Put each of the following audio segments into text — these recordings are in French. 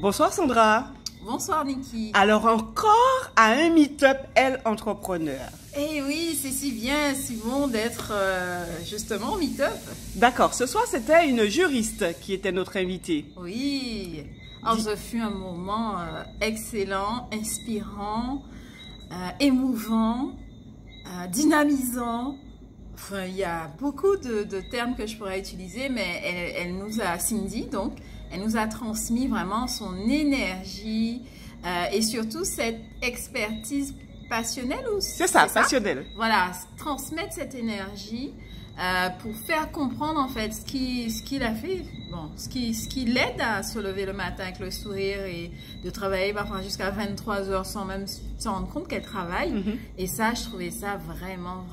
Bonsoir Sandra. Bonsoir Niki. Alors encore à un meet-up Elle Entrepreneur. Eh oui, c'est si bien, si bon d'être justement au meet-up. D'accord, ce soir c'était une juriste qui était notre invitée. Oui, alors ce fut un moment excellent, inspirant, émouvant, dynamisant. Enfin, il y a beaucoup de termes que je pourrais utiliser, mais elle nous a, Cindy donc, elle nous a transmis vraiment son énergie et surtout cette expertise passionnelle aussi. C'est ça, passionnelle. Voilà, transmettre cette énergie pour faire comprendre en fait ce qu'il a fait, bon, ce qui l'aide à se lever le matin avec le sourire et de travailler parfois jusqu'à 23 heures sans même se rendre compte qu'elle travaille. Et ça, je trouvais ça vraiment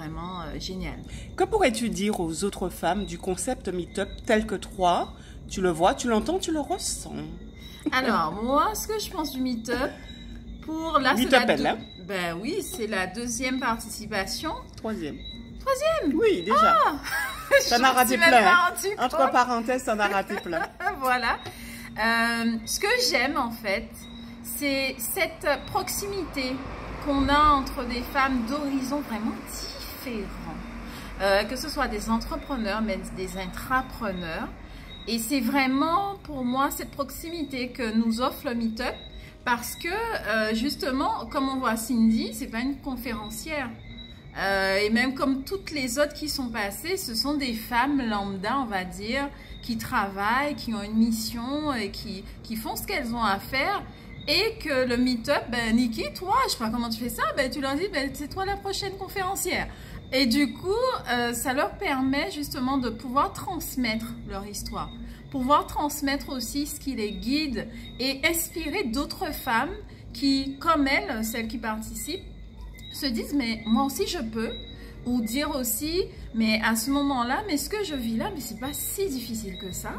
génial. Que pourrais-tu dire aux autres femmes du concept meet-up tel que toi? Tu le vois, tu l'entends, tu le ressens. Alors, moi, ce que je pense du meet-up, pour la ben oui, c'est la deuxième participation. Troisième. Oui, déjà. Ça en a raté plein. Entre parenthèses, ça en a raté plein. Voilà. Ce que j'aime, en fait, c'est cette proximité qu'on a entre des femmes d'horizons vraiment différents. Que ce soit des entrepreneurs, mais des intrapreneurs. Et c'est vraiment, pour moi, cette proximité que nous offre le meet-up. Parce que, justement, comme on voit Cindy, c'est pas une conférencière. Et même comme toutes les autres qui sont passées, ce sont des femmes lambda, on va dire, qui travaillent, qui ont une mission et qui font ce qu'elles ont à faire. Et que le meet-up, ben Niki, toi, je sais pas comment tu fais ça, ben tu leur dis, ben c'est toi la prochaine conférencière. Et du coup, ça leur permet justement de pouvoir transmettre leur histoire, pouvoir transmettre aussi ce qui les guide et inspirer d'autres femmes qui, comme elles, celles qui participent, se disent mais moi aussi je peux, ou dire aussi mais à ce moment-là, mais ce que je vis là, mais c'est pas si difficile que ça,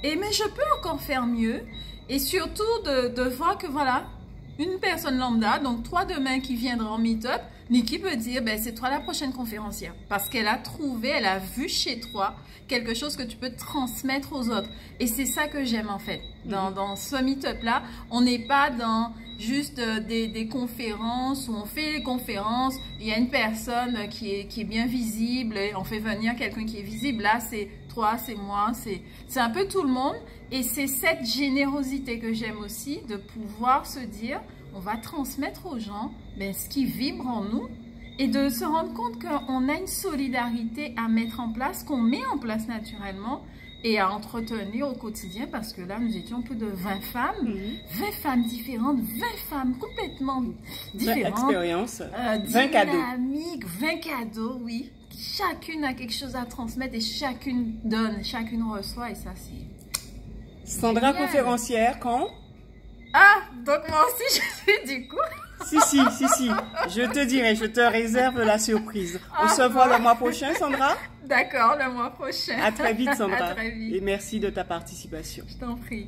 et mais je peux encore faire mieux, et surtout de voir que voilà, une personne lambda, donc toi demain qui viendra en meet-up, Niki peut dire ben c'est toi la prochaine conférencière, parce qu'elle a trouvé, elle a vu chez toi quelque chose que tu peux transmettre aux autres, et c'est ça que j'aime en fait dans ce meet-up là. On n'est pas dans juste des conférences où on fait les conférences, il y a une personne qui est bien visible, et on fait venir quelqu'un qui est visible. Là, c'est toi, c'est moi, c'est un peu tout le monde. Et c'est cette générosité que j'aime aussi, de pouvoir se dire, on va transmettre aux gens ce qui vibre en nous, et de se rendre compte qu'on a une solidarité à mettre en place, qu'on met en place naturellement, et à entretenir au quotidien, parce que là, nous étions plus de 20 femmes, 20 femmes différentes, 20 femmes complètement différentes. 20 expériences, 20 cadeaux. Dynamiques, 20 cadeaux, oui. Chacune a quelque chose à transmettre et chacune donne, chacune reçoit, et ça, c'est... Sandra, conférencière, quand? Ah, donc moi aussi, je suis du coup... Si, je te dirai, je te réserve la surprise. On se voit le mois prochain, Sandra? D'accord, le mois prochain. À très vite, Sandra. À très vite. Et merci de ta participation. Je t'en prie.